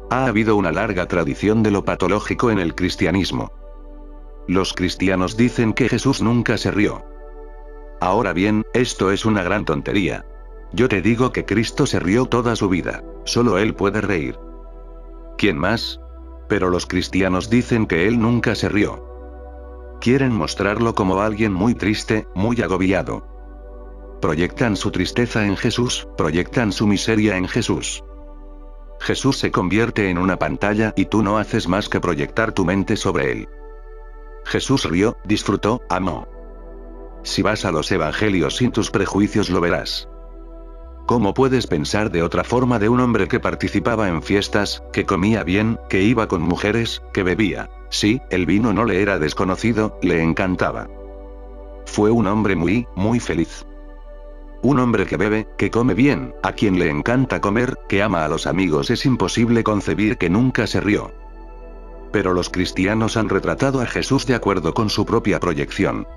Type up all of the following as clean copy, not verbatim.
Ha habido una larga tradición de lo patológico en el cristianismo. Los cristianos dicen que Jesús nunca se rió. Ahora bien, esto es una gran tontería. Yo te digo que Cristo se rió toda su vida. Solo Él puede reír. ¿Quién más? Pero los cristianos dicen que Él nunca se rió. Quieren mostrarlo como alguien muy triste, muy agobiado. Proyectan su tristeza en Jesús, proyectan su miseria en Jesús. Jesús se convierte en una pantalla y tú no haces más que proyectar tu mente sobre Él. Jesús rió, disfrutó, amó. Si vas a los evangelios sin tus prejuicios lo verás. ¿Cómo puedes pensar de otra forma de un hombre que participaba en fiestas, que comía bien, que iba con mujeres, que bebía? Sí, el vino no le era desconocido, le encantaba. Fue un hombre muy, muy feliz. Un hombre que bebe, que come bien, a quien le encanta comer, que ama a los amigos. Es imposible concebir que nunca se rió. Pero los cristianos han retratado a Jesús de acuerdo con su propia proyección.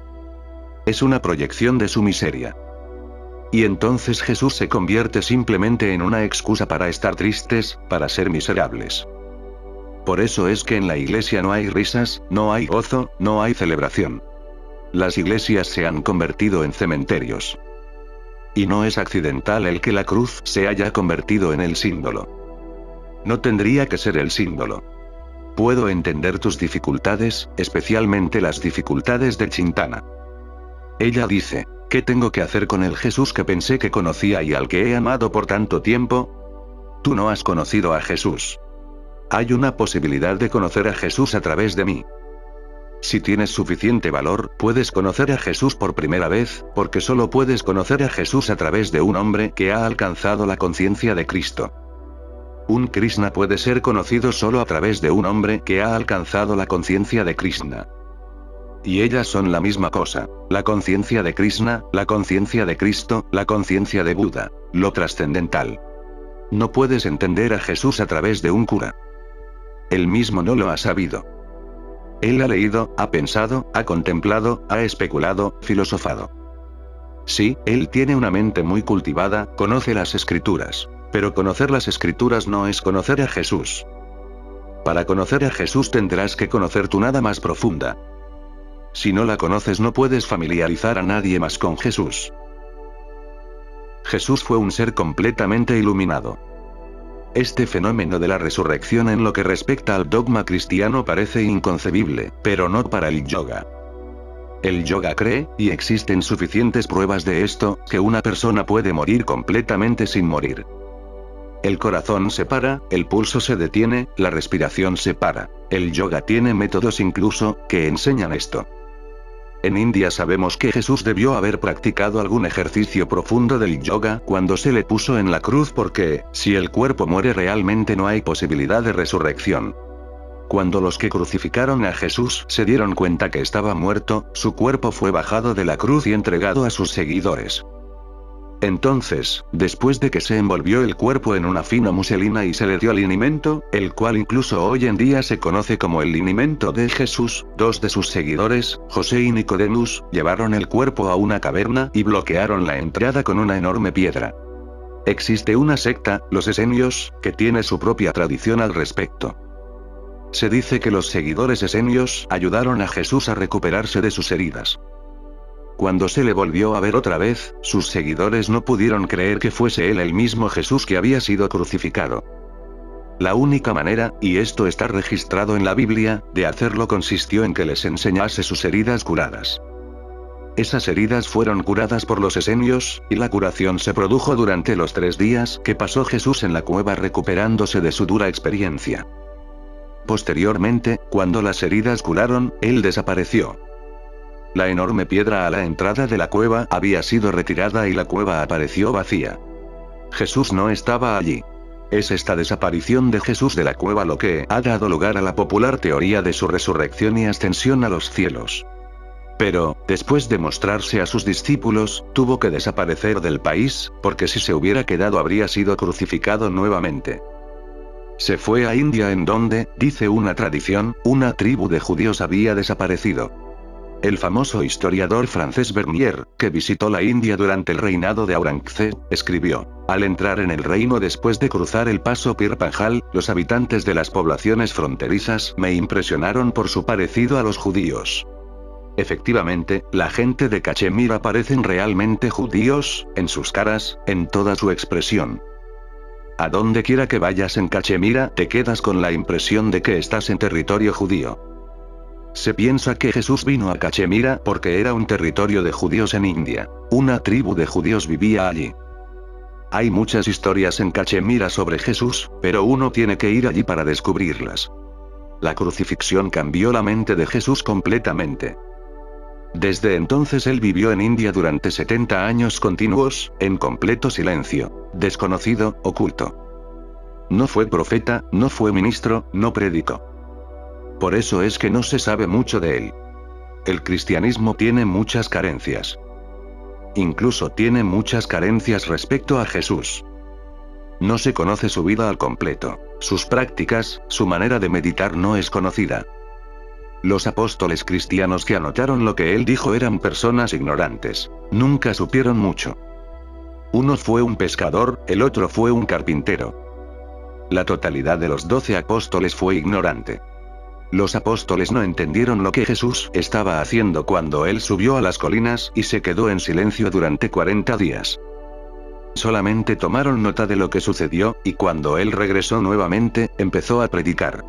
Es una proyección de su miseria. Y entonces Jesús se convierte simplemente en una excusa para estar tristes, para ser miserables. Por eso es que en la iglesia no hay risas, no hay gozo, no hay celebración. Las iglesias se han convertido en cementerios. Y no es accidental el que la cruz se haya convertido en el símbolo. No tendría que ser el símbolo. Puedo entender tus dificultades, especialmente las dificultades de Chintana. Ella dice, ¿qué tengo que hacer con el Jesús que pensé que conocía y al que he amado por tanto tiempo? Tú no has conocido a Jesús. Hay una posibilidad de conocer a Jesús a través de mí. Si tienes suficiente valor, puedes conocer a Jesús por primera vez, porque solo puedes conocer a Jesús a través de un hombre que ha alcanzado la conciencia de Cristo. Un Krishna puede ser conocido solo a través de un hombre que ha alcanzado la conciencia de Krishna. Y ellas son la misma cosa. La conciencia de Krishna, la conciencia de Cristo, la conciencia de Buda, lo trascendental. No puedes entender a Jesús a través de un cura. Él mismo no lo ha sabido. Él ha leído, ha pensado, ha contemplado, ha especulado, filosofado. Sí, él tiene una mente muy cultivada, conoce las escrituras. Pero conocer las escrituras no es conocer a Jesús. Para conocer a Jesús tendrás que conocer tu nada más profunda. Si no la conoces no puedes familiarizar a nadie más con Jesús. Jesús fue un ser completamente iluminado. Este fenómeno de la resurrección en lo que respecta al dogma cristiano parece inconcebible, pero no para el yoga. El yoga cree, y existen suficientes pruebas de esto, que una persona puede morir completamente sin morir. El corazón se para, el pulso se detiene, la respiración se para. El yoga tiene métodos incluso, que enseñan esto. En India sabemos que Jesús debió haber practicado algún ejercicio profundo del yoga cuando se le puso en la cruz porque, si el cuerpo muere realmente no hay posibilidad de resurrección. Cuando los que crucificaron a Jesús se dieron cuenta que estaba muerto, su cuerpo fue bajado de la cruz y entregado a sus seguidores. Entonces, después de que se envolvió el cuerpo en una fina muselina y se le dio linimento, el cual incluso hoy en día se conoce como el linimento de Jesús, dos de sus seguidores, José y Nicodemus, llevaron el cuerpo a una caverna y bloquearon la entrada con una enorme piedra. Existe una secta, los esenios, que tiene su propia tradición al respecto. Se dice que los seguidores esenios ayudaron a Jesús a recuperarse de sus heridas. Cuando se le volvió a ver otra vez, sus seguidores no pudieron creer que fuese él el mismo Jesús que había sido crucificado. La única manera, y esto está registrado en la Biblia, de hacerlo consistió en que les enseñase sus heridas curadas. Esas heridas fueron curadas por los esenios, y la curación se produjo durante los 3 días que pasó Jesús en la cueva recuperándose de su dura experiencia. Posteriormente, cuando las heridas curaron, él desapareció. La enorme piedra a la entrada de la cueva había sido retirada y la cueva apareció vacía. Jesús no estaba allí. Es esta desaparición de Jesús de la cueva lo que ha dado lugar a la popular teoría de su resurrección y ascensión a los cielos. Pero, después de mostrarse a sus discípulos, tuvo que desaparecer del país, porque si se hubiera quedado habría sido crucificado nuevamente. Se fue a India en donde, dice una tradición, una tribu de judíos había desaparecido. El famoso historiador francés Bernier, que visitó la India durante el reinado de Aurangzeb, escribió: al entrar en el reino después de cruzar el paso Pir Panjal, los habitantes de las poblaciones fronterizas me impresionaron por su parecido a los judíos. Efectivamente, la gente de Cachemira parecen realmente judíos, en sus caras, en toda su expresión. A donde quiera que vayas en Cachemira, te quedas con la impresión de que estás en territorio judío. Se piensa que Jesús vino a Cachemira porque era un territorio de judíos en India. Una tribu de judíos vivía allí. Hay muchas historias en Cachemira sobre Jesús, pero uno tiene que ir allí para descubrirlas. La crucifixión cambió la mente de Jesús completamente. Desde entonces él vivió en India durante 70 años continuos, en completo silencio, desconocido, oculto. No fue profeta, no fue ministro, no predicó. Por eso es que no se sabe mucho de él. El cristianismo tiene muchas carencias. Incluso tiene muchas carencias respecto a Jesús. No se conoce su vida al completo. Sus prácticas, su manera de meditar no es conocida. Los apóstoles cristianos que anotaron lo que él dijo eran personas ignorantes. Nunca supieron mucho. Uno fue un pescador, el otro fue un carpintero. La totalidad de los 12 apóstoles fue ignorante. Los apóstoles no entendieron lo que Jesús estaba haciendo cuando él subió a las colinas y se quedó en silencio durante 40 días. Solamente tomaron nota de lo que sucedió, y cuando él regresó nuevamente, empezó a predicar.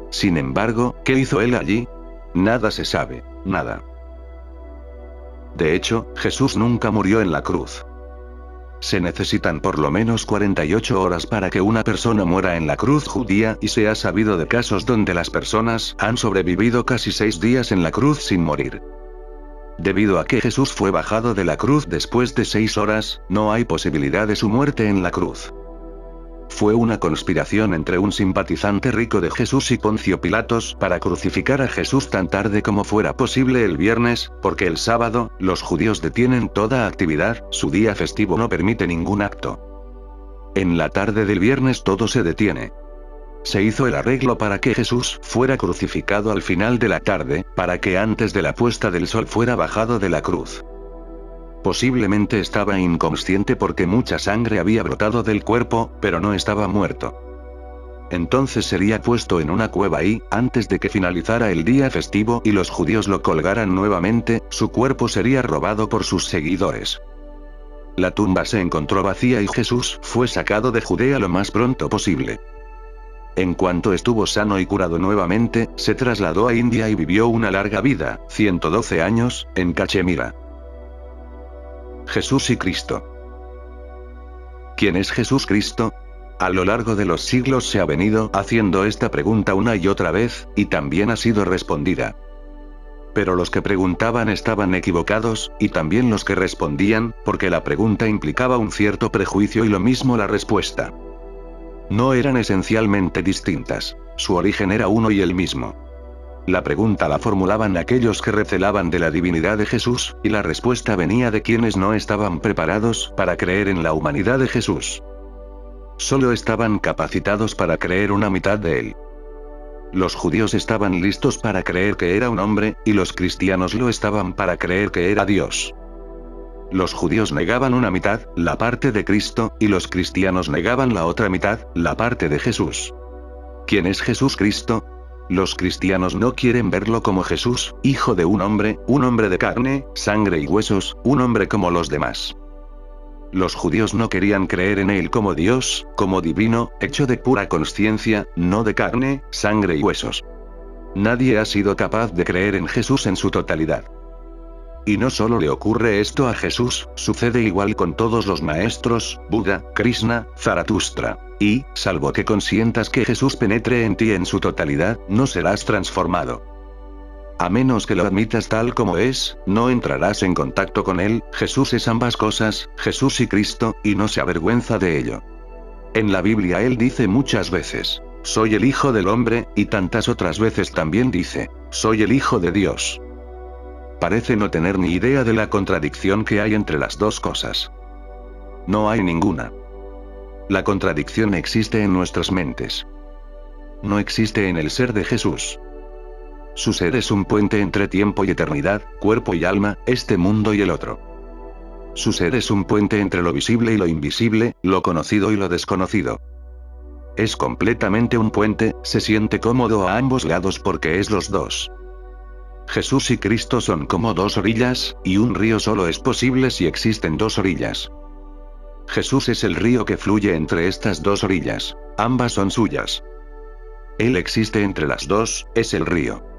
Sin embargo, ¿qué hizo él allí? Nada se sabe, nada. De hecho, Jesús nunca murió en la cruz. Se necesitan por lo menos 48 horas para que una persona muera en la cruz judía, y se ha sabido de casos donde las personas han sobrevivido casi 6 días en la cruz sin morir. Debido a que Jesús fue bajado de la cruz después de 6 horas, no hay posibilidad de su muerte en la cruz. Fue una conspiración entre un simpatizante rico de Jesús y Poncio Pilatos para crucificar a Jesús tan tarde como fuera posible el viernes, porque el sábado, los judíos detienen toda actividad, su día festivo no permite ningún acto. En la tarde del viernes todo se detiene. Se hizo el arreglo para que Jesús fuera crucificado al final de la tarde, para que antes de la puesta del sol fuera bajado de la cruz. Posiblemente estaba inconsciente porque mucha sangre había brotado del cuerpo, pero no estaba muerto. Entonces sería puesto en una cueva y, antes de que finalizara el día festivo y los judíos lo colgaran nuevamente, su cuerpo sería robado por sus seguidores. La tumba se encontró vacía y Jesús fue sacado de Judea lo más pronto posible. En cuanto estuvo sano y curado nuevamente, se trasladó a India y vivió una larga vida, 112 años, en Cachemira. Jesús y Cristo. ¿Quién es Jesús Cristo? A lo largo de los siglos se ha venido haciendo esta pregunta una y otra vez, y también ha sido respondida. Pero los que preguntaban estaban equivocados, y también los que respondían, porque la pregunta implicaba un cierto prejuicio y lo mismo la respuesta. No eran esencialmente distintas. Su origen era uno y el mismo. La pregunta la formulaban aquellos que recelaban de la divinidad de Jesús, y la respuesta venía de quienes no estaban preparados para creer en la humanidad de Jesús. Solo estaban capacitados para creer una mitad de él. Los judíos estaban listos para creer que era un hombre, y los cristianos lo estaban para creer que era Dios. Los judíos negaban una mitad, la parte de Cristo, y los cristianos negaban la otra mitad, la parte de Jesús. ¿Quién es Jesús Cristo? Los cristianos no quieren verlo como Jesús, hijo de un hombre de carne, sangre y huesos, un hombre como los demás. Los judíos no querían creer en él como Dios, como divino, hecho de pura conciencia, no de carne, sangre y huesos. Nadie ha sido capaz de creer en Jesús en su totalidad. Y no solo le ocurre esto a Jesús, sucede igual con todos los maestros, Buda, Krishna, Zaratustra. Y, salvo que consientas que Jesús penetre en ti en su totalidad, no serás transformado. A menos que lo admitas tal como es, no entrarás en contacto con él. Jesús es ambas cosas, Jesús y Cristo, y no se avergüenza de ello. En la Biblia él dice muchas veces, soy el Hijo del Hombre, y tantas otras veces también dice, soy el Hijo de Dios. Parece no tener ni idea de la contradicción que hay entre las dos cosas. No hay ninguna. La contradicción existe en nuestras mentes. No existe en el ser de Jesús. Su ser es un puente entre tiempo y eternidad, cuerpo y alma, este mundo y el otro. Su ser es un puente entre lo visible y lo invisible, lo conocido y lo desconocido. Es completamente un puente, se siente cómodo a ambos lados porque es los dos. Jesús y Cristo son como dos orillas, y un río solo es posible si existen dos orillas. Jesús es el río que fluye entre estas dos orillas. Ambas son suyas. Él existe entre las dos, es el río.